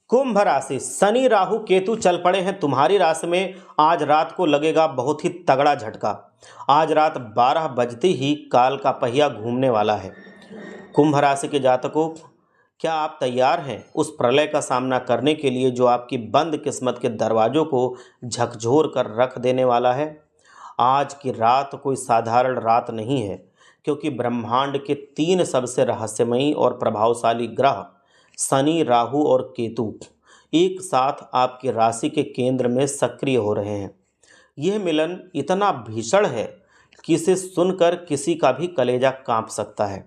कुंभ राशि, शनि राहु केतु चल पड़े हैं तुम्हारी राशि में। आज रात को लगेगा बहुत ही तगड़ा झटका। आज रात 12 बजते ही काल का पहिया घूमने वाला है। कुंभ राशि के जातकों, क्या आप तैयार हैं उस प्रलय का सामना करने के लिए जो आपकी बंद किस्मत के दरवाजों को झकझोर कर रख देने वाला है। आज की रात कोई साधारण रात नहीं है, क्योंकि ब्रह्मांड के 3 सबसे रहस्यमयी और प्रभावशाली ग्रह शनि राहु और केतु एक साथ आपकी राशि के केंद्र में सक्रिय हो रहे हैं। यह मिलन इतना भीषण है कि इसे सुनकर किसी का भी कलेजा कांप सकता है।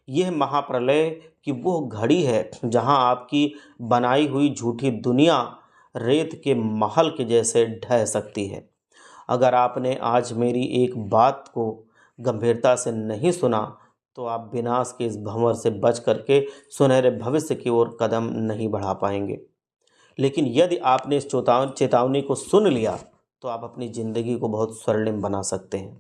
यह महाप्रलय की वो घड़ी है जहां आपकी बनाई हुई झूठी दुनिया रेत के महल के जैसे ढह सकती है। अगर आपने आज मेरी एक बात को गंभीरता से नहीं सुना तो आप विनाश के इस भंवर से बच करके सुनहरे भविष्य की ओर कदम नहीं बढ़ा पाएंगे। लेकिन यदि आपने इस चेतावनी को सुन लिया तो आप अपनी ज़िंदगी को बहुत स्वर्णिम बना सकते हैं।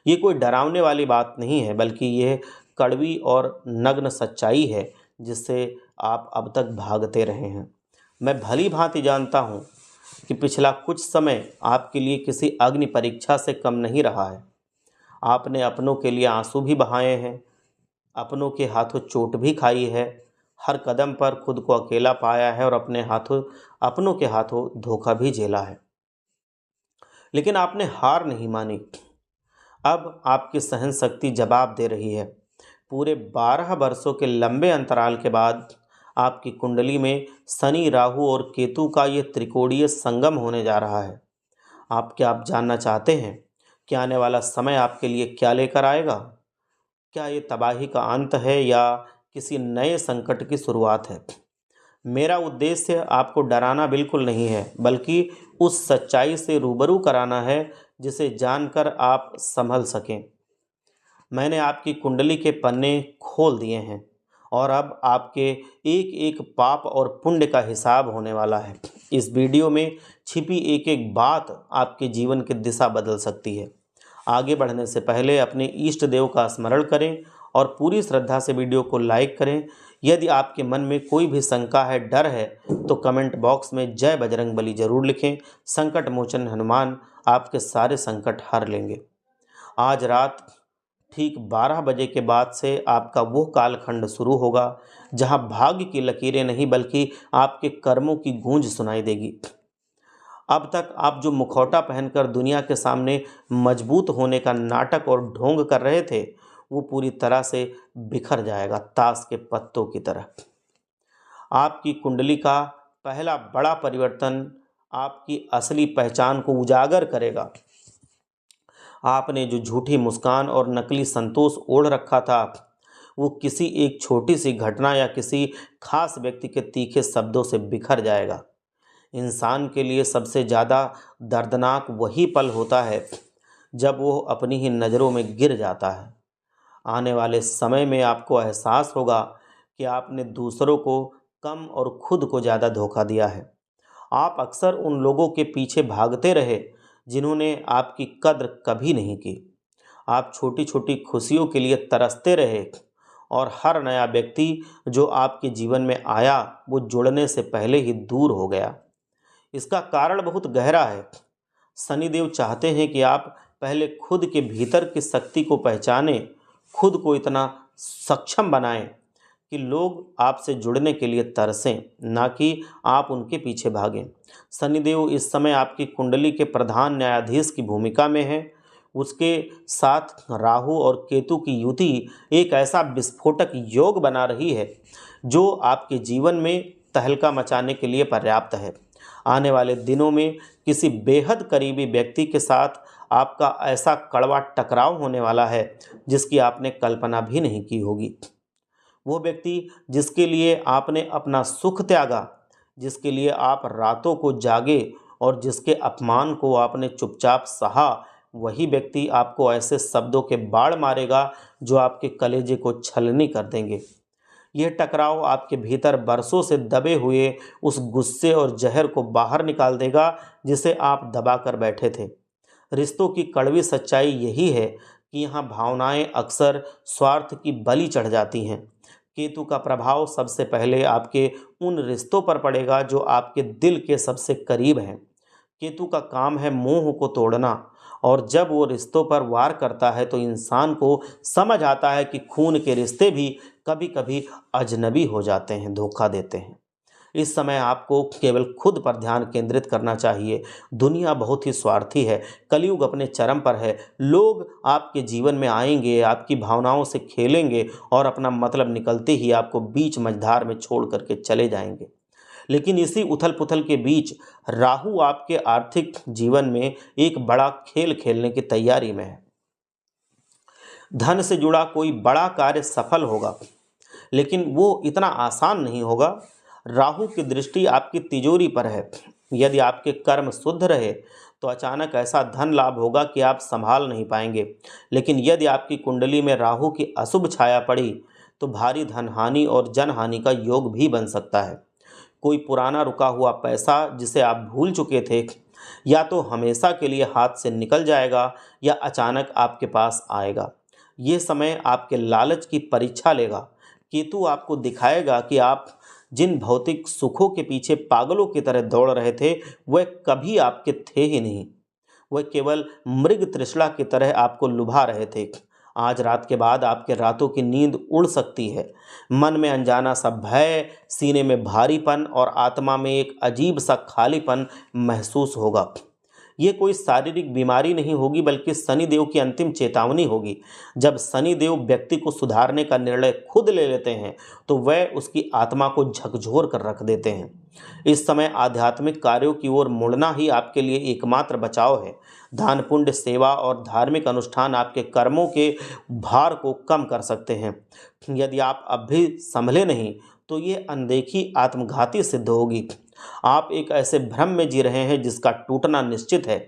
ये कोई डरावने वाली बात नहीं है, बल्कि यह कड़वी और नग्न सच्चाई है जिससे आप अब तक भागते रहे हैं। मैं भली भांति जानता हूँ कि पिछला कुछ समय आपके लिए किसी अग्नि परीक्षा से कम नहीं रहा है। आपने अपनों के लिए आंसू भी बहाए हैं, अपनों के हाथों चोट भी खाई है, हर कदम पर खुद को अकेला पाया है और अपनों के हाथों धोखा भी झेला है। लेकिन आपने हार नहीं मानी। अब आपकी सहन शक्ति जवाब दे रही है। पूरे 12 वर्षों के लंबे अंतराल के बाद आपकी कुंडली में शनि राहु और केतु का ये त्रिकोणीय संगम होने जा रहा है। आप जानना चाहते हैं कि आने वाला समय आपके लिए क्या लेकर आएगा? क्या ये तबाही का अंत है या किसी नए संकट की शुरुआत है? मेरा उद्देश्य आपको डराना बिल्कुल नहीं है, बल्कि उस सच्चाई से रूबरू कराना है जिसे जानकर आप संभल सकें। मैंने आपकी कुंडली के पन्ने खोल दिए हैं और अब आपके एक एक पाप और पुण्य का हिसाब होने वाला है। इस वीडियो में छिपी एक एक बात आपके जीवन की दिशा बदल सकती है। आगे बढ़ने से पहले अपने इष्ट देव का स्मरण करें और पूरी श्रद्धा से वीडियो को लाइक करें। यदि आपके मन में कोई भी शंका है, डर है, तो कमेंट बॉक्स में जय बजरंगबली जरूर लिखें। संकट मोचन हनुमान आपके सारे संकट हर लेंगे। आज रात ठीक 12 बजे के बाद से आपका वो कालखंड शुरू होगा जहां भाग्य की लकीरें नहीं बल्कि आपके कर्मों की गूंज सुनाई देगी। अब तक आप जो मुखौटा पहनकर दुनिया के सामने मजबूत होने का नाटक और ढोंग कर रहे थे, वो पूरी तरह से बिखर जाएगा, ताश के पत्तों की तरह। आपकी कुंडली का पहला बड़ा परिवर्तन आपकी असली पहचान को उजागर करेगा। आपने जो झूठी मुस्कान और नकली संतोष ओढ़ रखा था, वो किसी एक छोटी सी घटना या किसी खास व्यक्ति के तीखे शब्दों से बिखर जाएगा। इंसान के लिए सबसे ज़्यादा दर्दनाक वही पल होता है जब वो अपनी ही नज़रों में गिर जाता है। आने वाले समय में आपको एहसास होगा कि आपने दूसरों को कम और खुद को ज़्यादा धोखा दिया है। आप अक्सर उन लोगों के पीछे भागते रहे जिन्होंने आपकी कद्र कभी नहीं की। आप छोटी छोटी खुशियों के लिए तरसते रहे और हर नया व्यक्ति जो आपके जीवन में आया वो जुड़ने से पहले ही दूर हो गया। इसका कारण बहुत गहरा है। शनिदेव चाहते हैं कि आप पहले खुद के भीतर की शक्ति को पहचानें, खुद को इतना सक्षम बनाएं कि लोग आपसे जुड़ने के लिए तरसें, ना कि आप उनके पीछे भागें। शनिदेव इस समय आपकी कुंडली के प्रधान न्यायाधीश की भूमिका में है। उसके साथ राहु और केतु की युति एक ऐसा विस्फोटक योग बना रही है जो आपके जीवन में तहलका मचाने के लिए पर्याप्त है। आने वाले दिनों में किसी बेहद करीबी व्यक्ति के साथ आपका ऐसा कड़वा टकराव होने वाला है जिसकी आपने कल्पना भी नहीं की होगी। वो व्यक्ति जिसके लिए आपने अपना सुख त्यागा, जिसके लिए आप रातों को जागे और जिसके अपमान को आपने चुपचाप सहा, वही व्यक्ति आपको ऐसे शब्दों के बाढ़ मारेगा जो आपके कलेजे को छलनी कर देंगे। यह टकराव आपके भीतर बरसों से दबे हुए उस गुस्से और जहर को बाहर निकाल देगा जिसे आप दबा कर बैठे थे। रिश्तों की कड़वी सच्चाई यही है कि यहाँ भावनाएं अक्सर स्वार्थ की बलि चढ़ जाती हैं। केतु का प्रभाव सबसे पहले आपके उन रिश्तों पर पड़ेगा जो आपके दिल के सबसे करीब हैं। केतु का काम है मोह को तोड़ना, और जब वो रिश्तों पर वार करता है तो इंसान को समझ आता है कि खून के रिश्ते भी कभी कभी अजनबी हो जाते हैं, धोखा देते हैं। इस समय आपको केवल खुद पर ध्यान केंद्रित करना चाहिए। दुनिया बहुत ही स्वार्थी है, कलयुग अपने चरम पर है। लोग आपके जीवन में आएंगे, आपकी भावनाओं से खेलेंगे और अपना मतलब निकलते ही आपको बीच मझधार में छोड़ करके चले जाएंगे। लेकिन इसी उथल पुथल के बीच राहु आपके आर्थिक जीवन में एक बड़ा खेल खेलने की तैयारी में है। धन से जुड़ा कोई बड़ा कार्य सफल होगा, लेकिन वो इतना आसान नहीं होगा। राहु की दृष्टि आपकी तिजोरी पर है। यदि आपके कर्म शुद्ध रहे तो अचानक ऐसा धन लाभ होगा कि आप संभाल नहीं पाएंगे, लेकिन यदि आपकी कुंडली में राहु की अशुभ छाया पड़ी तो भारी धन हानि और जन हानि का योग भी बन सकता है। कोई पुराना रुका हुआ पैसा जिसे आप भूल चुके थे, या तो हमेशा के लिए हाथ से निकल जाएगा या अचानक आपके पास आएगा। ये समय आपके लालच की परीक्षा लेगा। केतु आपको दिखाएगा कि आप जिन भौतिक सुखों के पीछे पागलों की तरह दौड़ रहे थे वह कभी आपके थे ही नहीं। वह केवल मृग तृष्णा की तरह आपको लुभा रहे थे। आज रात के बाद आपके रातों की नींद उड़ सकती है। मन में अनजाना सा भय, सीने में भारीपन और आत्मा में एक अजीब सा खालीपन महसूस होगा। ये कोई शारीरिक बीमारी नहीं होगी, बल्कि शनिदेव की अंतिम चेतावनी होगी। जब शनिदेव व्यक्ति को सुधारने का निर्णय खुद ले लेते हैं तो वह उसकी आत्मा को झकझोर कर रख देते हैं। इस समय आध्यात्मिक कार्यों की ओर मुड़ना ही आपके लिए एकमात्र बचाव है। दान पुण्य, सेवा और धार्मिक अनुष्ठान आपके कर्मों के भार को कम कर सकते हैं। यदि आप अब भी संभले नहीं तो ये अनदेखी आत्मघाती सिद्ध होगी। आप एक ऐसे भ्रम में जी रहे हैं जिसका टूटना निश्चित है।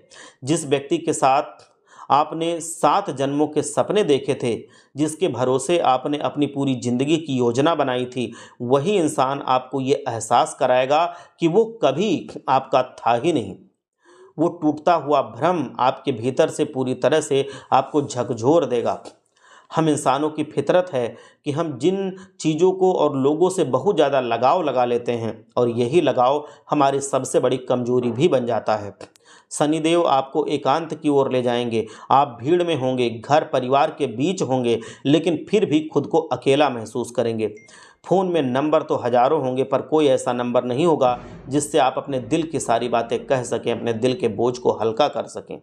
जिस व्यक्ति के साथ आपने 7 जन्मों के सपने देखे थे, जिसके भरोसे आपने अपनी पूरी जिंदगी की योजना बनाई थी, वही इंसान आपको ये एहसास कराएगा कि वो कभी आपका था ही नहीं। वो टूटता हुआ भ्रम आपके भीतर से पूरी तरह से आपको झकझोर देगा। हम इंसानों की फितरत है कि हम जिन चीज़ों को और लोगों से बहुत ज़्यादा लगाव लगा लेते हैं, और यही लगाव हमारी सबसे बड़ी कमजोरी भी बन जाता है। शनिदेव आपको एकांत की ओर ले जाएंगे। आप भीड़ में होंगे, घर परिवार के बीच होंगे, लेकिन फिर भी खुद को अकेला महसूस करेंगे। फ़ोन में नंबर तो हजारों होंगे, पर कोई ऐसा नंबर नहीं होगा जिससे आप अपने दिल की सारी बातें कह सकें, अपने दिल के बोझ को हल्का कर सकें।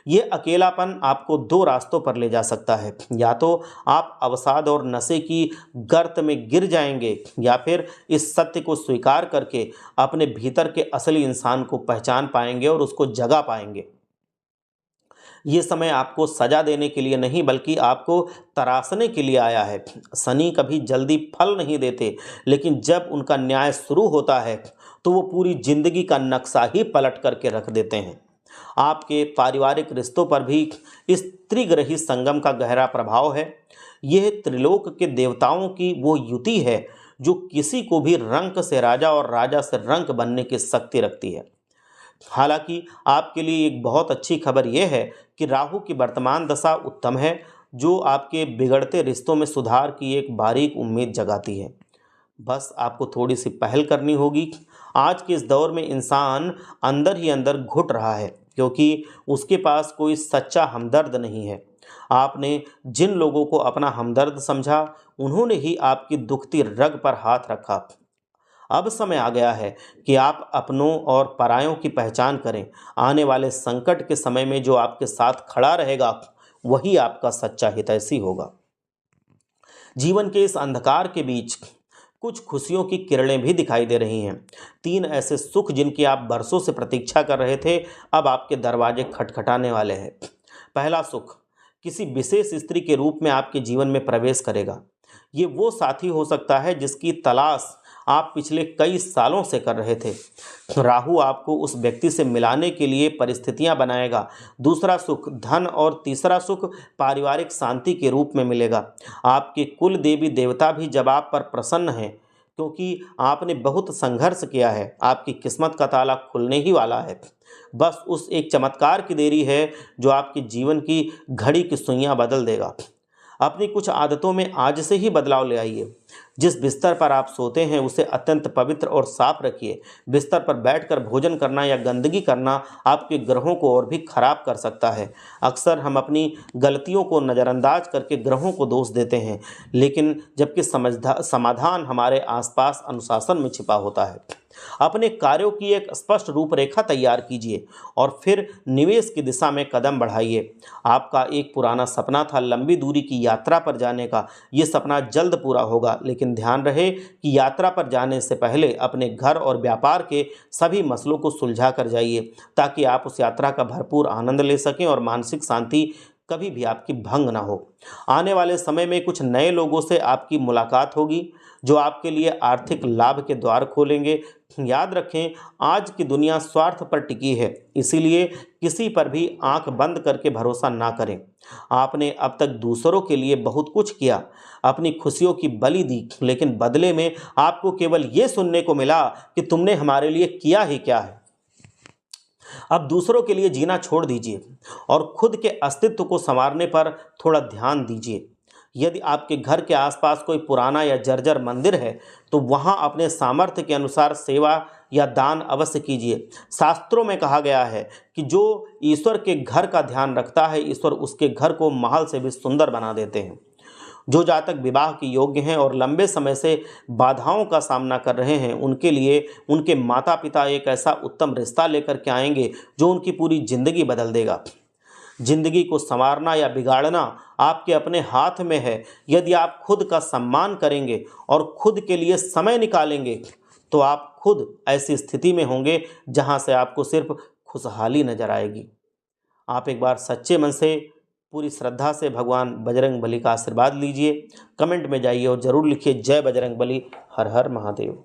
ये अकेलापन आपको 2 रास्तों पर ले जा सकता है। या तो आप अवसाद और नशे की गर्त में गिर जाएंगे, या फिर इस सत्य को स्वीकार करके अपने भीतर के असली इंसान को पहचान पाएंगे और उसको जगा पाएंगे। ये समय आपको सजा देने के लिए नहीं, बल्कि आपको तराशने के लिए आया है। शनि कभी जल्दी फल नहीं देते, लेकिन जब उनका न्याय शुरू होता है तो वो पूरी जिंदगी का नक्शा ही पलट करके रख देते हैं। आपके पारिवारिक रिश्तों पर भी इस त्रिग्रही संगम का गहरा प्रभाव है। यह त्रिलोक के देवताओं की वो युति है जो किसी को भी रंक से राजा और राजा से रंक बनने की शक्ति रखती है। हालांकि आपके लिए एक बहुत अच्छी खबर यह है कि राहु की वर्तमान दशा उत्तम है, जो आपके बिगड़ते रिश्तों में सुधार की एक बारीक उम्मीद जगाती है। बस आपको थोड़ी सी पहल करनी होगी। आज के इस दौर में इंसान अंदर ही अंदर घुट रहा है, क्योंकि उसके पास कोई सच्चा हमदर्द नहीं है। आपने जिन लोगों को अपना हमदर्द समझा, उन्होंने ही आपकी दुखती रग पर हाथ रखा। अब समय आ गया है कि आप अपनों और परायों की पहचान करें। आने वाले संकट के समय में जो आपके साथ खड़ा रहेगा, वही आपका सच्चा हितैषी होगा। जीवन के इस अंधकार के बीच कुछ खुशियों की किरणें भी दिखाई दे रही हैं। 3 ऐसे सुख जिनकी आप बरसों से प्रतीक्षा कर रहे थे, अब आपके दरवाजे खटखटाने वाले हैं। पहला सुख किसी विशेष स्त्री के रूप में आपके जीवन में प्रवेश करेगा। ये वो साथी हो सकता है जिसकी तलाश आप पिछले कई सालों से कर रहे थे। राहु आपको उस व्यक्ति से मिलाने के लिए परिस्थितियां बनाएगा। दूसरा सुख धन, और तीसरा सुख पारिवारिक शांति के रूप में मिलेगा। आपके कुल देवी देवता भी जब आप पर प्रसन्न हैं, क्योंकि आपने बहुत संघर्ष किया है। आपकी किस्मत का ताला खुलने ही वाला है। बस उस एक चमत्कार की देरी है जो आपके जीवन की घड़ी की सुइयां बदल देगा। अपनी कुछ आदतों में आज से ही बदलाव ले आइए। जिस बिस्तर पर आप सोते हैं उसे अत्यंत पवित्र और साफ रखिए। बिस्तर पर बैठकर भोजन करना या गंदगी करना आपके ग्रहों को और भी खराब कर सकता है। अक्सर हम अपनी गलतियों को नज़रअंदाज करके ग्रहों को दोष देते हैं, लेकिन जबकि समाधान हमारे आसपास अनुशासन में छिपा होता है। अपने कार्यों की एक स्पष्ट रूपरेखा तैयार कीजिए और फिर निवेश की दिशा में कदम बढ़ाइए। आपका एक पुराना सपना था लंबी दूरी की यात्रा पर जाने का। ये सपना जल्द पूरा होगा, लेकिन ध्यान रहे कि यात्रा पर जाने से पहले अपने घर और व्यापार के सभी मसलों को सुलझा कर जाइए, ताकि आप उस यात्रा का भरपूर आनंद ले सकें और मानसिक शांति कभी भी आपकी भंग ना हो। आने वाले समय में कुछ नए लोगों से आपकी मुलाकात होगी जो आपके लिए आर्थिक लाभ के द्वार खोलेंगे। याद रखें, आज की दुनिया स्वार्थ पर टिकी है, इसीलिए किसी पर भी आंख बंद करके भरोसा ना करें। आपने अब तक दूसरों के लिए बहुत कुछ किया, अपनी खुशियों की बलि दी, लेकिन बदले में आपको केवल ये सुनने को मिला कि तुमने हमारे लिए किया ही क्या है। अब दूसरों के लिए जीना छोड़ दीजिए और खुद के अस्तित्व को संवारने पर थोड़ा ध्यान दीजिए। यदि आपके घर के आसपास कोई पुराना या जर्जर मंदिर है तो वहां अपने सामर्थ्य के अनुसार सेवा या दान अवश्य कीजिए। शास्त्रों में कहा गया है कि जो ईश्वर के घर का ध्यान रखता है, ईश्वर उसके घर को महल से भी सुंदर बना देते हैं। जो जातक विवाह के योग्य हैं और लंबे समय से बाधाओं का सामना कर रहे हैं, उनके लिए उनके माता पिता एक ऐसा उत्तम रिश्ता लेकर के आएंगे जो उनकी पूरी जिंदगी बदल देगा। जिंदगी को संवारना या बिगाड़ना आपके अपने हाथ में है। यदि आप खुद का सम्मान करेंगे और खुद के लिए समय निकालेंगे तो आप खुद ऐसी स्थिति में होंगे जहां से आपको सिर्फ खुशहाली नजर आएगी। आप एक बार सच्चे मन से, पूरी श्रद्धा से भगवान बजरंग बली का आशीर्वाद लीजिए। कमेंट में जाइए और ज़रूर लिखिए जय बजरंग बली, हर हर महादेव।